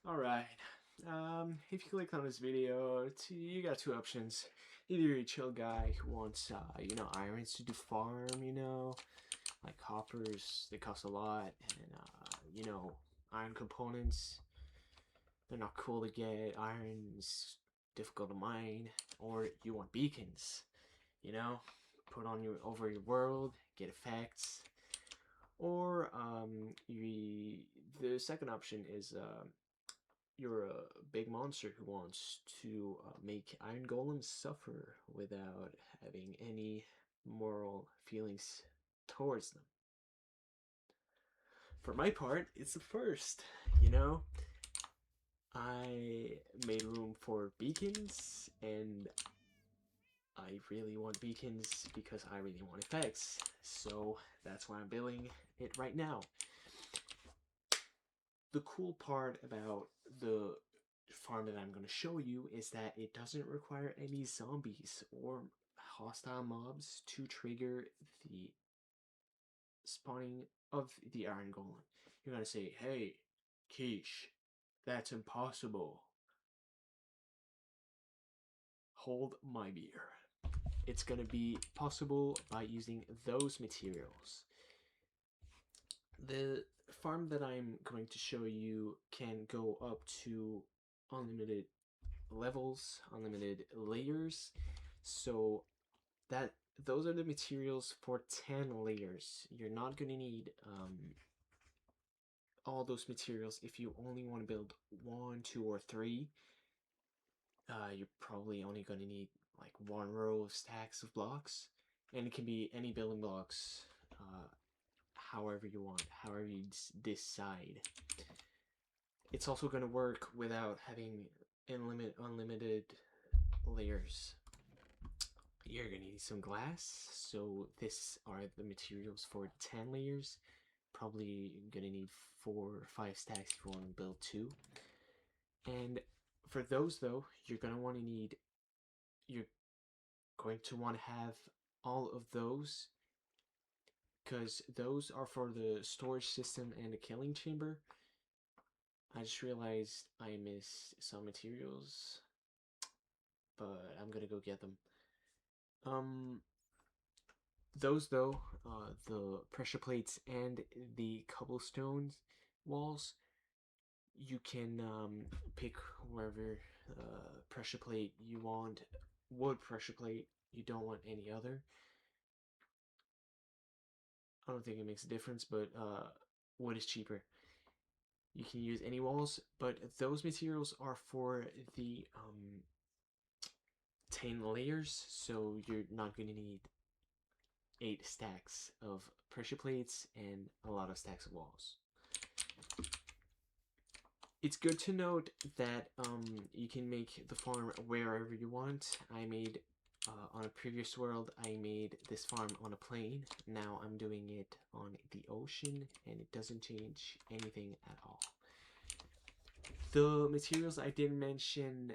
Alright, if you click on this video, you got two options. Either you're a chill guy who wants, irons to do farm, like hoppers, they cost a lot, and, iron components, they're not cool to get, iron's difficult to mine, or you want beacons, put on over your world, get effects, or, the second option is, you're a big monster who wants to make iron golems suffer without having any moral feelings towards them. For my part, it's the first, I made room for beacons, and I really want beacons because I really want effects, so that's why I'm building it right now. The cool part about the farm that I'm going to show you is that it doesn't require any zombies or hostile mobs to trigger the spawning of the iron golem. You're going to say, hey, Quiche, that's impossible. Hold my beer. It's going to be possible by using those materials. The farm that I'm going to show you can go up to unlimited levels, unlimited layers, so that those are the materials for 10 layers. You're not going to need all those materials if you only want to build 1, 2, or 3. You're probably only going to need like 1 row of stacks of blocks, and it can be any building blocks, however you want, however you decide. It's also going to work without having unlimited layers. You're going to need some glass, so this are the materials for 10 layers. Probably going to need 4 or 5 stacks if you want to build 2. And for those though, you're going to want to have all of those, because those are for the storage system and the killing chamber. I just realized I missed some materials, but I'm gonna go get them. Those though, the pressure plates and the cobblestone walls, you can pick wherever pressure plate you want. Wood pressure plate, you don't want any other. I don't think it makes a difference, but wood is cheaper. You can use any walls, but those materials are for the 10 layers, so you're not going to need 8 stacks of pressure plates and a lot of stacks of walls. It's good to note that you can make the farm wherever you want. I made, on a previous world, I made this farm on a plane. Now I'm doing it on the ocean, and it doesn't change anything at all. The materials I didn't mention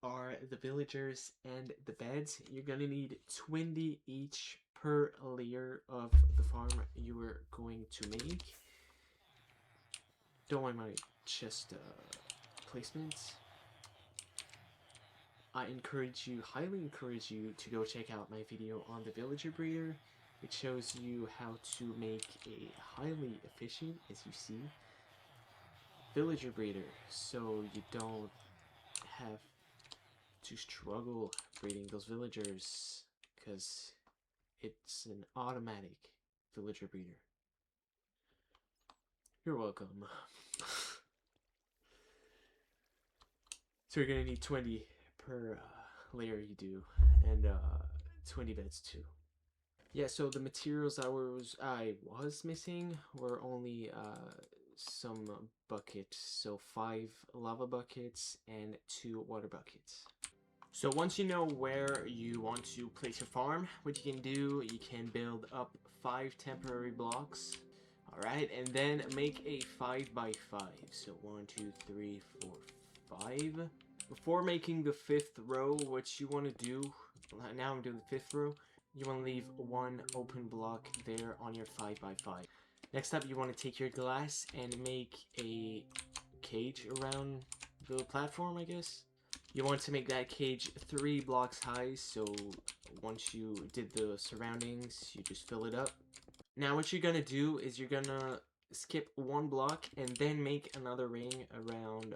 are the villagers and the beds. You're gonna need 20 each per layer of the farm you are going to make. Don't mind my chest placements. I highly encourage you to go check out my video on the villager breeder. It shows you how to make a highly efficient, as you see, villager breeder, so you don't have to struggle breeding those villagers, because it's an automatic villager breeder. You're welcome. So you're gonna need 20 per layer you do, and 20 beds too. Yeah, so the materials I was missing were only some buckets, so 5 lava buckets and 2 water buckets. So once you know where you want to place your farm, what you can do, you can build up 5 temporary blocks. Alright, and then make a 5x5. So 1, 2, 3, 4, 5. Before making the 5th row, what you want to do, now I'm doing the 5th row, you want to leave 1 open block there on your 5x5. Next up, you want to take your glass and make a cage around the platform, I guess. You want to make that cage 3 blocks high, so once you did the surroundings, you just fill it up. Now what you're gonna do is you're gonna skip 1 block and then make another ring around,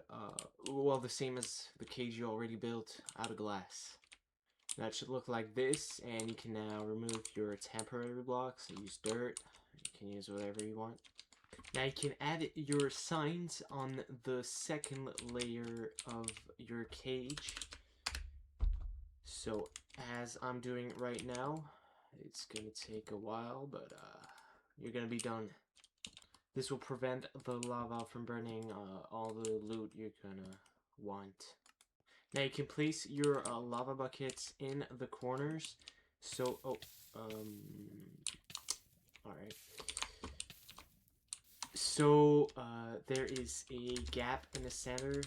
well, the same as the cage you already built out of glass. That should look like this, and you can now remove your temporary blocks and use dirt. You can use whatever you want. Now you can add your signs on the second layer of your cage. So as I'm doing right now, it's gonna take a while, but you're gonna be done. This will prevent the lava from burning all the loot you're gonna want. Now you can place your lava buckets in the corners. So, alright. So, there is a gap in the center.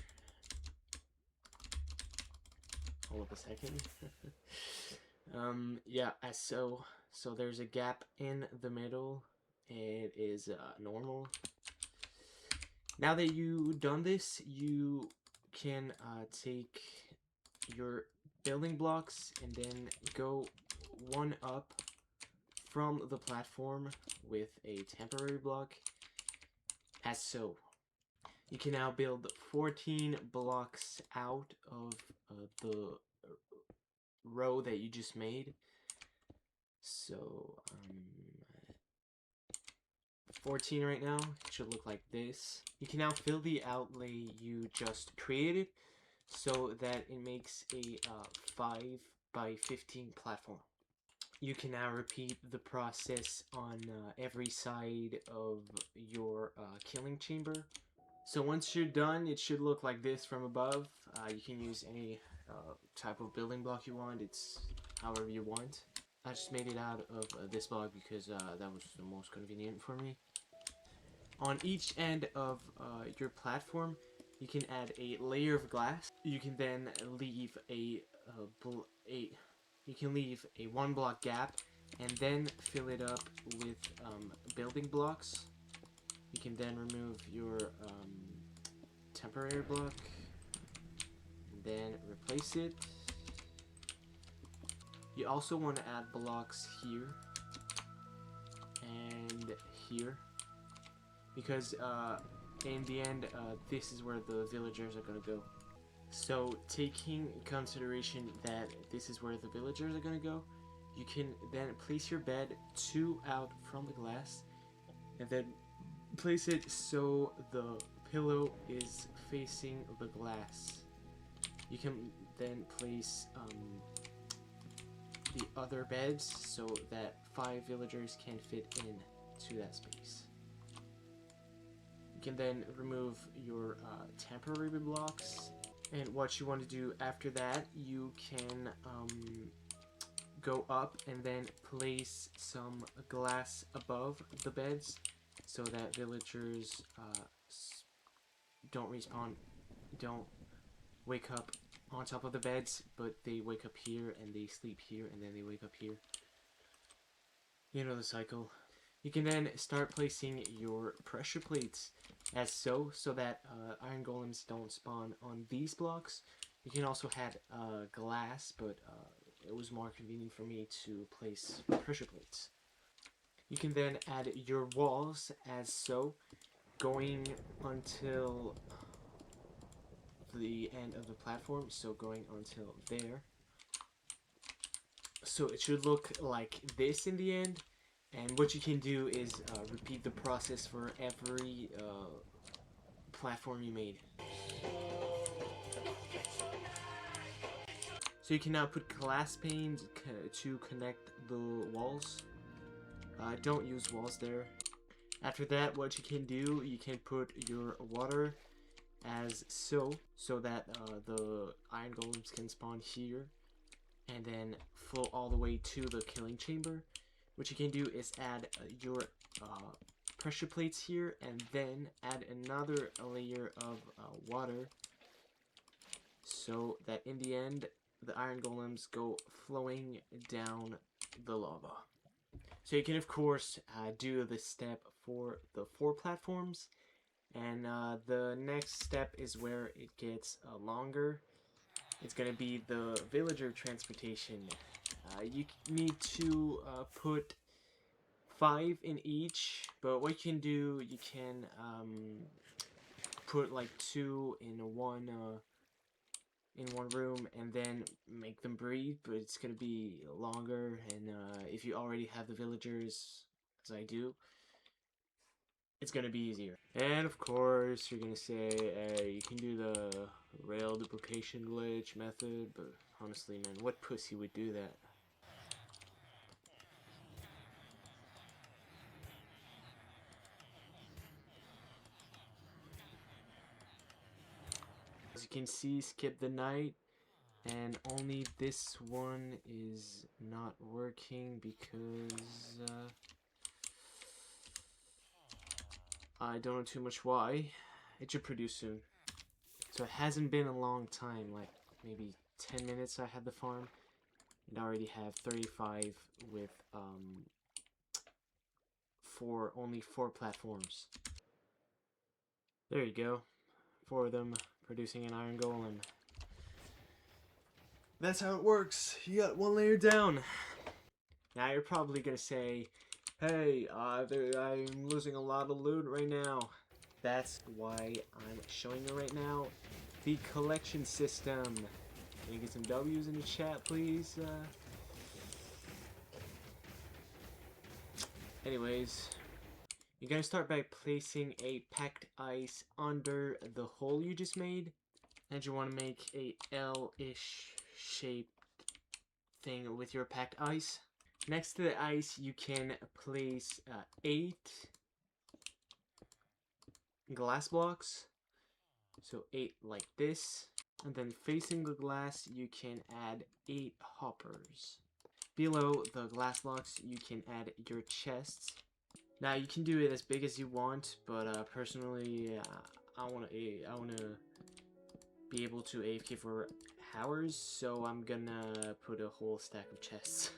Hold up a second. Yeah, so there's a gap in the middle. It is normal. Now that you've done this, you can take your building blocks and then go 1 up from the platform with a temporary block, as so. You can now build 14 blocks out of the row that you just made. So, 14 right now. It should look like this. You can now fill the outlay you just created so that it makes a 5 by 15 platform. You can now repeat the process on every side of your killing chamber. So once you're done, it should look like this from above. You can use any type of building block you want. It's however you want. I just made it out of this block because that was the most convenient for me. On each end of your platform, you can add a layer of glass. You can then leave a 1 block gap and then fill it up with building blocks. You can then remove your temporary block and then replace it. You also want to add blocks here and here, because in the end this is where the villagers are going to go. So taking consideration that this is where the villagers are going to go, you can then place your bed 2 out from the glass and then place it so the pillow is facing the glass. You can then place the other beds so that 5 villagers can fit in to that space. You can then remove your temporary blocks, and what you want to do after that, you can go up and then place some glass above the beds so that villagers don't respawn, don't wake up on top of the beds, but they wake up here and they sleep here and then they wake up here. You know the cycle. You can then start placing your pressure plates as so that iron golems don't spawn on these blocks. You can also add glass, but it was more convenient for me to place pressure plates. You can then add your walls as so, going until the end of the platform, so going until there. So it should look like this in the end, and what you can do is repeat the process for every platform you made. So you can now put glass panes to connect the walls. Don't use walls there. After that, what you can do, you can put your water as so that the iron golems can spawn here and then flow all the way to the killing chamber. What you can do is add your pressure plates here and then add another layer of water so that in the end the iron golems go flowing down the lava. So you can of course do the step for the 4 platforms, and the next step is where it gets longer. It's gonna be the villager transportation. You need to put 5 in each, but what you can do, you can put like 2 in one room and then make them breathe, but it's gonna be longer. And if you already have the villagers, as I do, it's gonna be easier. And of course, you're gonna say, hey, you can do the rail duplication glitch method, but honestly, man, what pussy would do that? As you can see, skip the night, and only this one is not working because I don't know too much why. It should produce soon. So it hasn't been a long time, like maybe 10 minutes I had the farm, and I already have 35 with only 4 platforms. There you go. 4 of them producing an iron golem. That's how it works. You got 1 layer down. Now you're probably gonna say, hey, I'm losing a lot of loot right now. That's why I'm showing you right now the collection system. Can you get some W's in the chat, please? Anyways, you're gonna start by placing a packed ice under the hole you just made, and you want to make a L-ish shaped thing with your packed ice. Next to the ice, you can place 8 glass blocks, so 8 like this, and then facing the glass, you can add 8 hoppers. Below the glass blocks, you can add your chests. Now you can do it as big as you want, but personally, I wanna be able to AFK for hours, so I'm gonna put a whole stack of chests.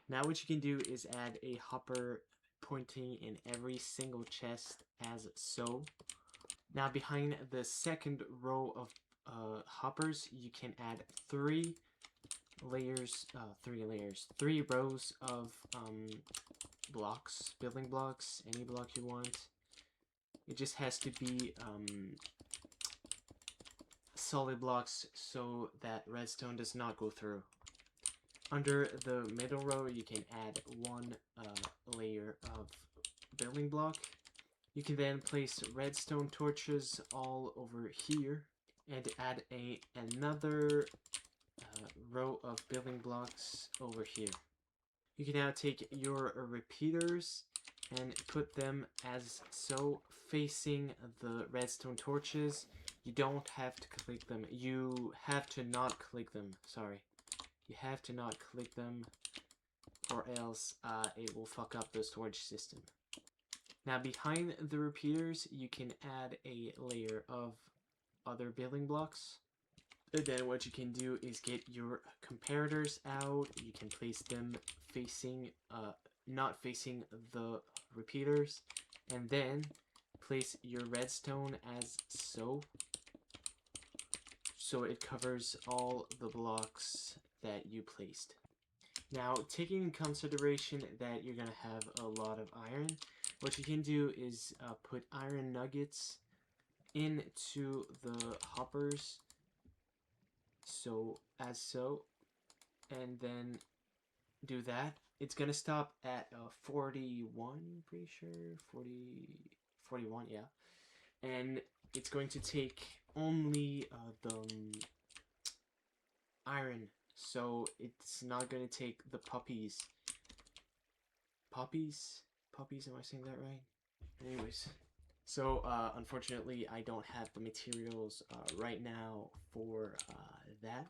Now what you can do is add a hopper pointing in every single chest as so. Now behind the second row of hoppers, you can add 3 rows of blocks, building blocks, any block you want. It just has to be solid blocks so that redstone does not go through. Under the middle row, you can add 1 layer of building block. You can then place redstone torches all over here and add another row of building blocks over here. You can now take your repeaters and put them as so, facing the redstone torches. You don't have to click them. You have to not click them. Sorry. You have to not click them, or else it will fuck up the storage system. Now behind the repeaters, you can add a layer of other building blocks. And then what you can do is get your comparators out. You can place them facing, not facing the repeaters, and then place your redstone as so. So it covers all the blocks that you placed. Now, taking in consideration that you're gonna have a lot of iron, what you can do is put iron nuggets into the hoppers, so as so, and then do that. It's gonna stop at 41, pretty sure, 41, yeah. And it's going to take only the iron, so it's not going to take the puppies. Puppies? Puppies, am I saying that right? Anyways, so unfortunately I don't have the materials right now for that.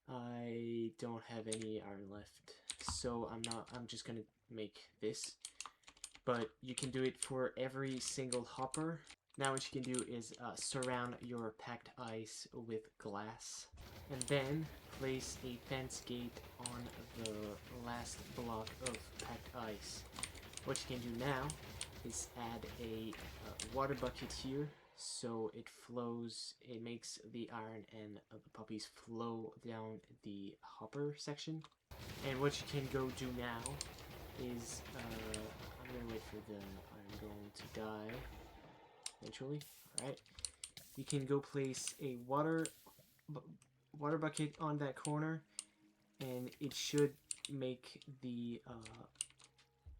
I don't have any iron left, so I'm just gonna make this. But you can do it for every single hopper. Now what you can do is surround your packed ice with glass, and then place a fence gate on the last block of packed ice. What you can do now is add a water bucket here, so it flows, it makes the iron and the puppies flow down the hopper section. And what you can go do now is, I'm gonna wait for the iron golem to die eventually. Alright, you can go place a water bucket on that corner, and it should make the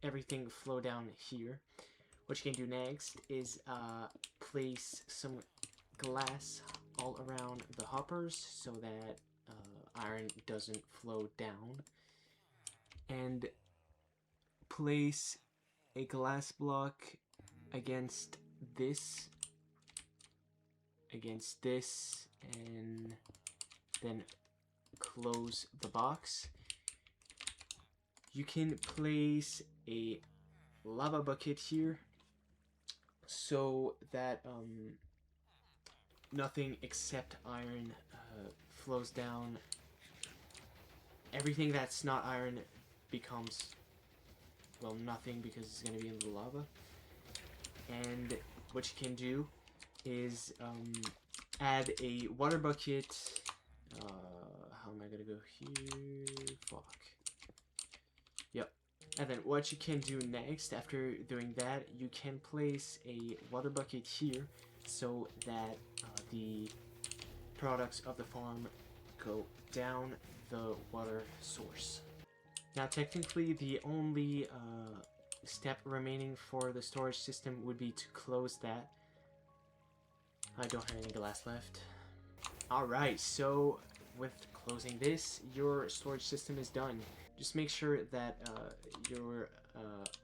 everything flow down here. What you can do next is place some glass all around the hoppers so that iron doesn't flow down, and place a glass block against this, and then close the box. You can place a lava bucket here so that nothing except iron flows down. Everything that's not iron becomes, well, nothing because it's going to be in the lava. And what you can do is add a water bucket. How am I going to go here? Fuck. Yep. And then what you can do next, after doing that, you can place a water bucket here so that the products of the farm go down the water source. Now technically the only step remaining for the storage system would be to close that. I don't have any glass left. Alright, so with closing this, your storage system is done. Just make sure that your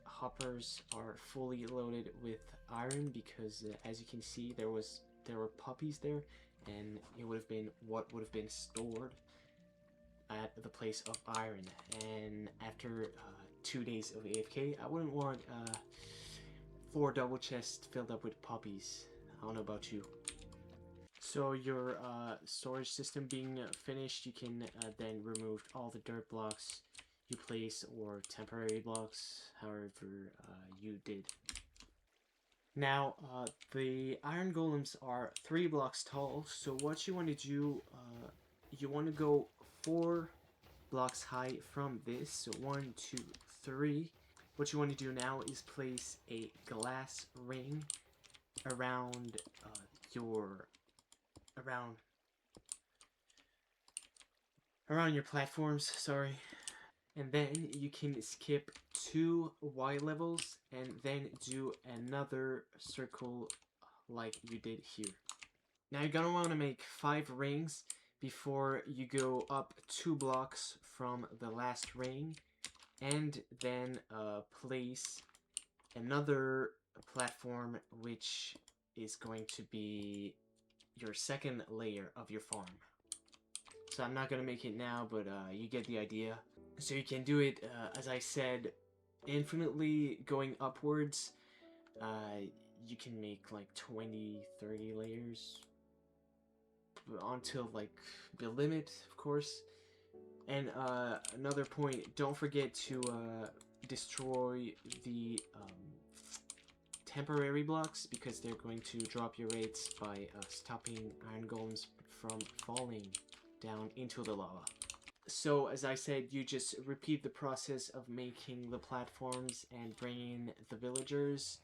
hoppers are fully loaded with iron, because as you can see, there were puppies there, and it would have been what would have been stored at the place of iron. And after 2 days of AFK, I wouldn't want 4 double chests filled up with puppies. I don't know about you. So your storage system being finished, you can then remove all the dirt blocks you place, or temporary blocks, however you did. Now, the iron golems are 3 blocks tall, so what you want to do, you want to go 4 blocks high from this, so 1, 2, 3. What you want to do now is place a glass ring around around your platforms, sorry. And then you can skip 2 Y levels and then do another circle like you did here. Now you're gonna want to make 5 rings before you go up 2 blocks from the last ring, and then place another platform, which is going to be your second layer of your farm. So I'm not gonna make it now, but you get the idea. So you can do it, as I said, infinitely going upwards. You can make like 20, 30 layers until like the limit, of course. And another point, don't forget to destroy the temporary blocks, because they're going to drop your rates by stopping iron golems from falling down into the lava. So as I said, you just repeat the process of making the platforms and bringing the villagers,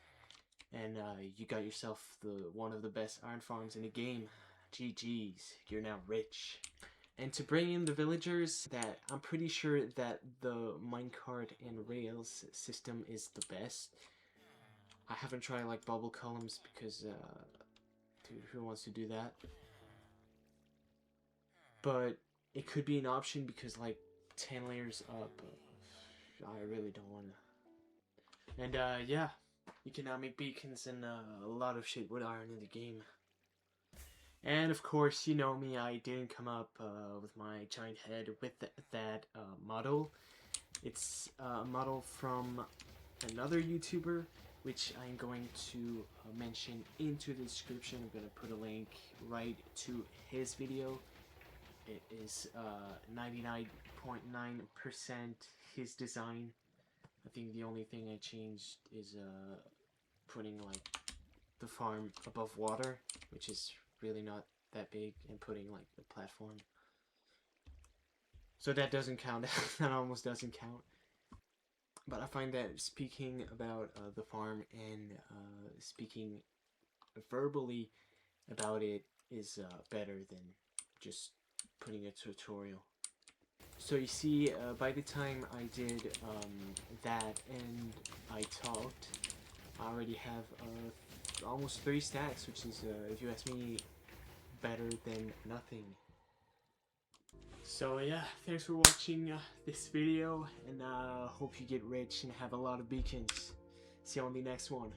and you got yourself one of the best iron farms in the game. GG's, you're now rich. And to bring in the villagers, that I'm pretty sure that the minecart and rails system is the best. I haven't tried like bubble columns because dude, who wants to do that? But it could be an option, because like 10 layers up, I really don't want to. And yeah, you can now make beacons and a lot of shit with iron in the game. And of course, you know me, I didn't come up with my giant head with that model. It's a model from another YouTuber, which I'm going to mention into the description. I'm going to put a link right to his video. It is 99.9% his design. I think the only thing I changed is putting like the farm above water, which is really not that big, and putting like the platform. So that doesn't count. That almost doesn't count. But I find that speaking about the farm and speaking verbally about it is better than just putting a tutorial. So you see, by the time I did that and I talked, I already have almost 3 stacks, which is, if you ask me, better than nothing. So yeah, thanks for watching this video, and hope you get rich and have a lot of beacons. See you on the next one.